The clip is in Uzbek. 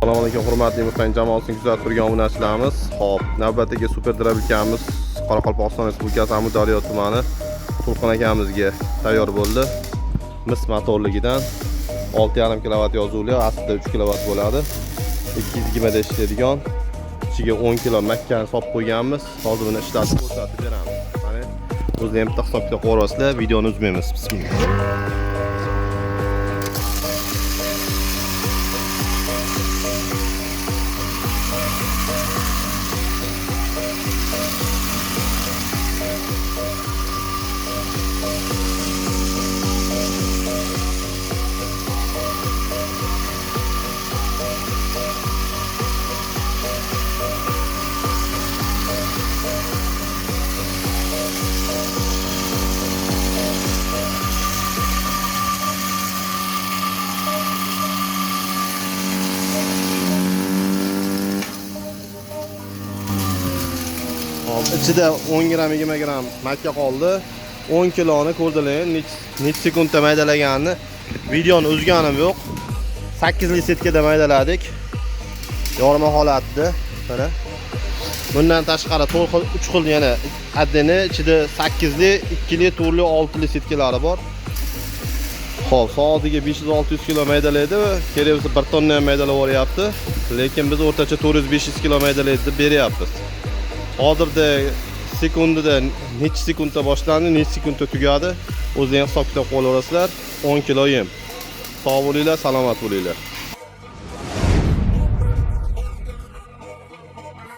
Assalomu alaykum hurmatli Mustaqil jamoasini kuzatib turgan obunachilarimiz. Xo'p, navbatdagi super drabilkamiz Qoraqalpog'iston Respublikasi Amudaryo tumani Turqin akamizga tayyor bo'ldi. Mis motorligidan 6,5 kW yozuvli, aslida 3 kW bo'ladi. 220 da ishlaydigan. Ichiga 10 kg makkani solib qo'yganmiz. Hozir buni ishlatib ko'rsatib beramiz. Mana o'zini ham hisobga qo'yasizlar, videoni uzmaymiz. Bismillah. İçida 10 gram 20 gram makka qoldi. 10 kiloni ko'rdilar, necha sekundda maydalaganini. Videoni uzganim yo'q. 8 li setkada maydaladik. Yorma holatda. Mana. Bundan tashqari 3 xil yana addini ichida 8 li, 2 li, 4 li, 6 li setkalari bor. Xo'p, soatiga 500-600 kg maydalaydi va kerak bo'lsa 1 tonna ham maydalab yuboryapti. Lekin biz o'rtacha 400-500 kg maydalaydi deb beryapmiz. Hozirda sekundida necha sekundda boshlandi, necha sekundda tugadi. O'zingiz hisob kitob qo'yaverasizlar. 10 kg yem. Sog' bo'linglar, salomat bo'linglar.